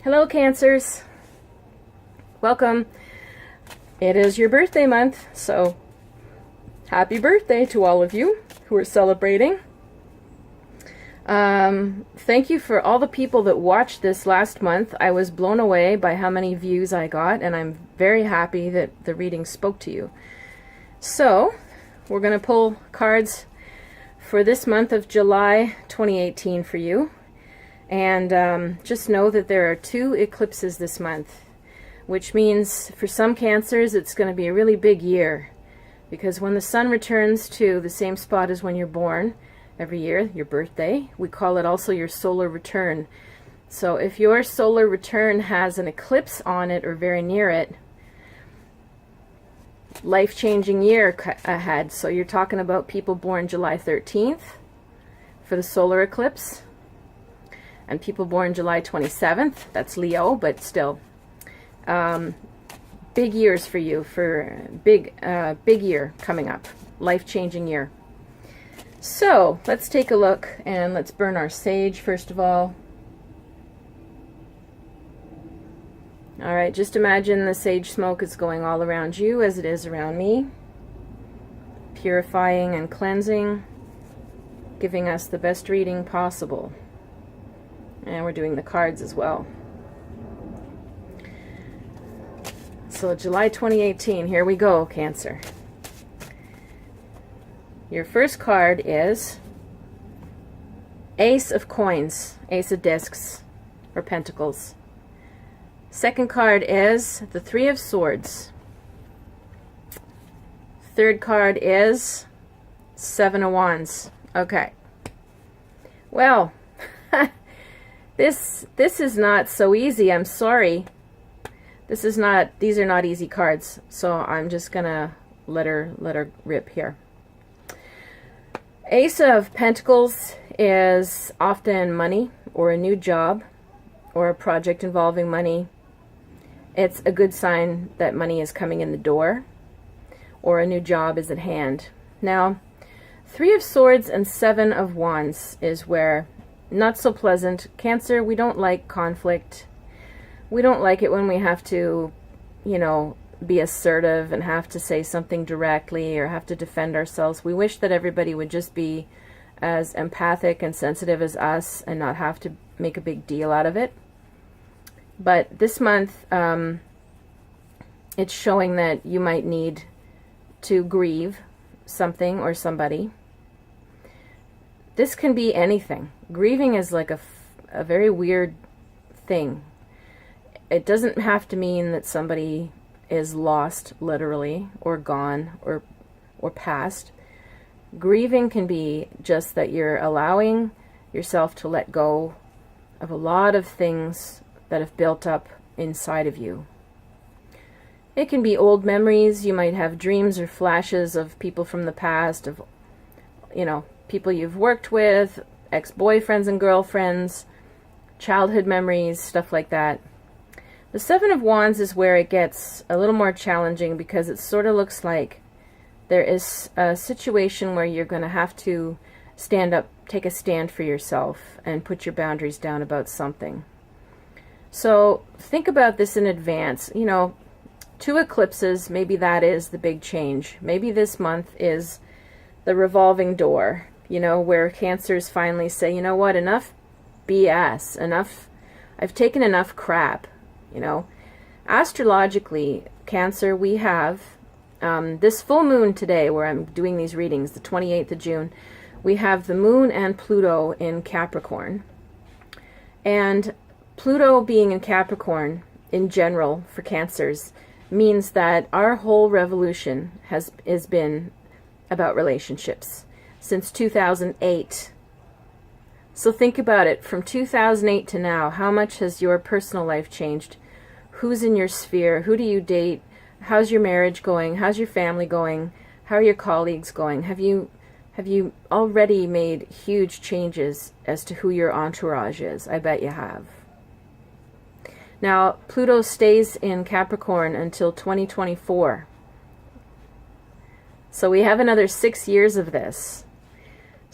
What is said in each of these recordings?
Hello, Cancers. Welcome. It is your birthday month, so happy birthday to all of you who are celebrating. Thank you for all the people that watched this last month. I was blown away by how many views I got, and I'm very happy that the reading spoke to you. So, we're going to pull cards for this month of July 2018 for you. And just know that there are 2 eclipses this month, which means for some Cancers it's going to be a really big year, because when the sun returns to the same spot as when you're born every year, your birthday, we call it also your solar return. So if your solar return has an eclipse on it or very near it, life-changing year ahead. So you're talking about people born July 13th for the solar eclipse, and people born July 27th, that's Leo, but still, big years for you, for big year coming up, life-changing year. So let's take a look, and let's burn our sage first of all. All right, just imagine the sage smoke is going all around you as it is around me, purifying and cleansing, giving us the best reading possible. And we're doing the cards as well. So July 2018, here we go, Cancer. Your first card is Ace of Coins, Ace of Discs, or Pentacles. Second card is the Three of Swords. Third card is Seven of Wands. Okay. Well, This is not so easy. I'm sorry. These are not easy cards. So I'm just gonna let her rip here. Ace of Pentacles is often money or a new job or a project involving money. It's a good sign that money is coming in the door or a new job is at hand. Now, Three of Swords and Seven of Wands is where not so pleasant. Cancer, we don't like conflict. We don't like it when we have to, you know, be assertive and have to say something directly or have to defend ourselves. We wish that everybody would just be as empathic and sensitive as us and not have to make a big deal out of it. But this month, it's showing that you might need to grieve something or somebody. This can be anything. Grieving is like a very weird thing. It doesn't have to mean that somebody is lost, literally, or gone, or past. Grieving can be just that you're allowing yourself to let go of a lot of things that have built up inside of you. It can be old memories. You might have dreams or flashes of people from the past, of, you know, people you've worked with, ex-boyfriends and girlfriends, childhood memories, stuff like that. The Seven of Wands is where it gets a little more challenging, because it sort of looks like there is a situation where you're going to have to stand up, take a stand for yourself, and put your boundaries down about something. So think about this in advance. You know, 2 eclipses, maybe that is the big change. Maybe this month is the revolving door. You know, where Cancers finally say, you know what, enough BS, enough, I've taken enough crap, you know. Astrologically, Cancer, we have this full moon today where I'm doing these readings, the 28th of June, we have the moon and Pluto in Capricorn. And Pluto being in Capricorn, in general, for Cancers, means that our whole revolution has been about relationships since 2008. So think about it, from 2008 to now, how much has your personal life changed? Who's in your sphere? Who do you date? How's your marriage going? How's your family going? How are your colleagues going? Have you already made huge changes as to who your entourage is? I bet you have. Now, Pluto stays in Capricorn until 2024. So we have another 6 years of this.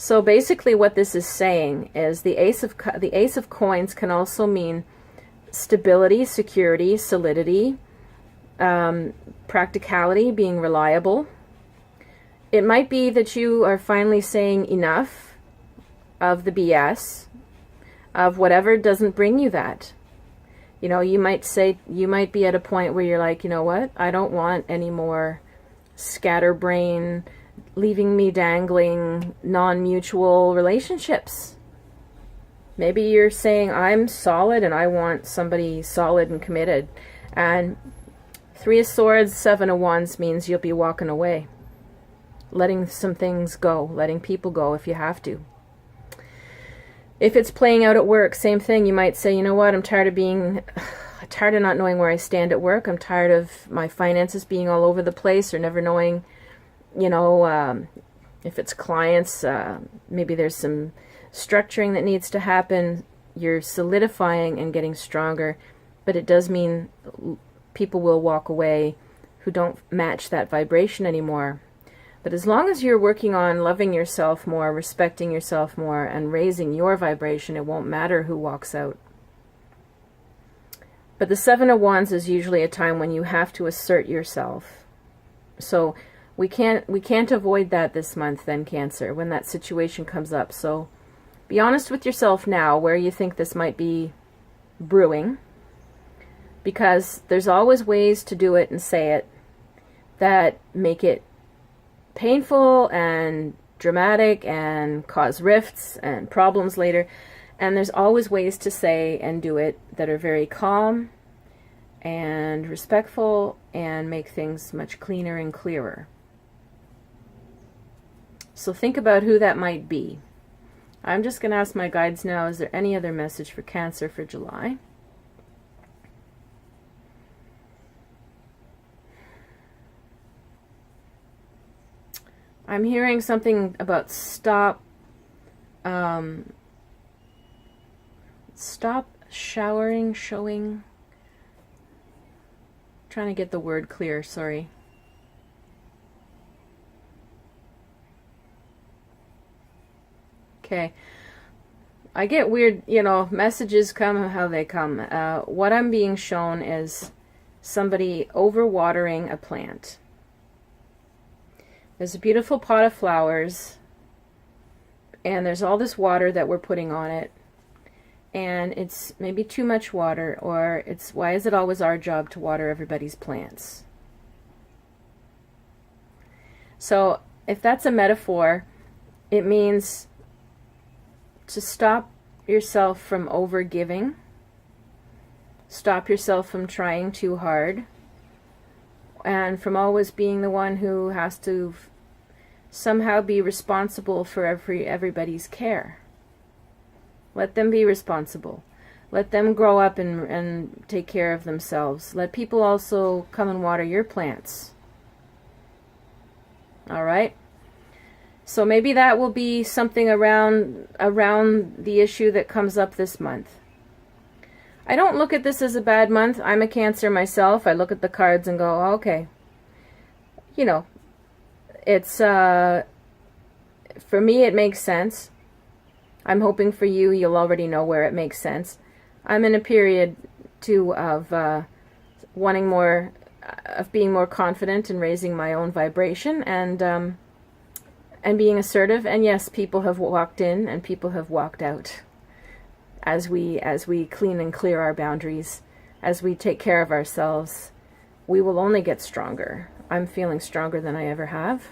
So basically what this is saying is the Ace of Coins can also mean stability, security, solidity, practicality, being reliable. It might be that you are finally saying enough of the BS, of whatever doesn't bring you that. You know, you might be at a point where you're like, you know what, I don't want any more scatterbrain, leaving me dangling, non-mutual relationships. Maybe you're saying, I'm solid and I want somebody solid and committed. And 3 of Swords, 7 of Wands means you'll be walking away. Letting some things go, letting people go if you have to. If it's playing out at work, same thing. You might say, you know what, I'm tired of not knowing where I stand at work. I'm tired of my finances being all over the place or never knowing, you know, if it's clients, maybe there's some structuring that needs to happen. You're solidifying and getting stronger, but it does mean people will walk away who don't match that vibration anymore. But as long as you're working on loving yourself more, respecting yourself more, and raising your vibration, it won't matter who walks out. But the 7 of Wands is usually a time when you have to assert yourself. So we can't avoid that this month then, Cancer, when that situation comes up. So be honest with yourself now where you think this might be brewing, because there's always ways to do it and say it that make it painful and dramatic and cause rifts and problems later. And there's always ways to say and do it that are very calm and respectful and make things much cleaner and clearer. So think about who that might be. I'm just going to ask my guides now, is there any other message for Cancer for July? I'm hearing something about stop showing. Trying to get the word clear, sorry. Okay. I get weird, you know, messages come how they come. What I'm being shown is somebody overwatering a plant. There's a beautiful pot of flowers, and there's all this water that we're putting on it, and it's maybe too much water, or it's, why is it always our job to water everybody's plants? So if that's a metaphor, it means to stop yourself from over-giving, stop yourself from trying too hard, and from always being the one who has to somehow be responsible for everybody's care. Let them be responsible. Let them grow up and take care of themselves. Let people also come and water your plants. All right? So maybe that will be something around the issue that comes up this month. I don't look at this as a bad month. I'm a Cancer myself. I look at the cards and go, oh, okay. You know, it's, for me it makes sense. I'm hoping for you, you'll already know where it makes sense. I'm in a period, too, of wanting more, of being more confident and raising my own vibration and being assertive. And yes, people have walked in and people have walked out. As we clean and clear our boundaries, as we take care of ourselves, we will only get stronger. I'm feeling stronger than I ever have.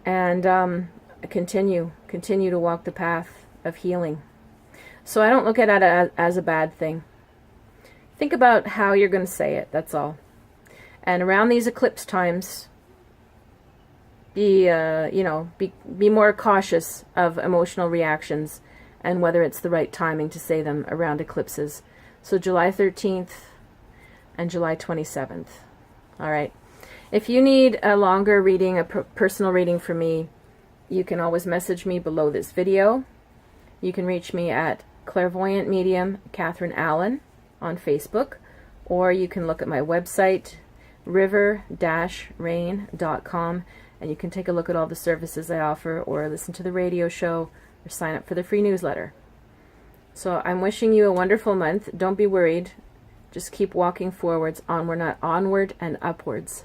And continue to walk the path of healing. So I don't look at it as a bad thing. Think about how you're going to say it, that's all. And around these eclipse times, be more cautious of emotional reactions and whether it's the right timing to say them around eclipses. So July 13th and July 27th. All right. If you need a longer reading, a personal reading from me, you can always message me below this video. You can reach me at Clairvoyant Medium Catherine Allen on Facebook, or you can look at my website, river-rain.com, and you can take a look at all the services I offer, or listen to the radio show, or sign up for the free newsletter. So I'm wishing you a wonderful month. Don't be worried. Just keep walking forwards, onward and upwards.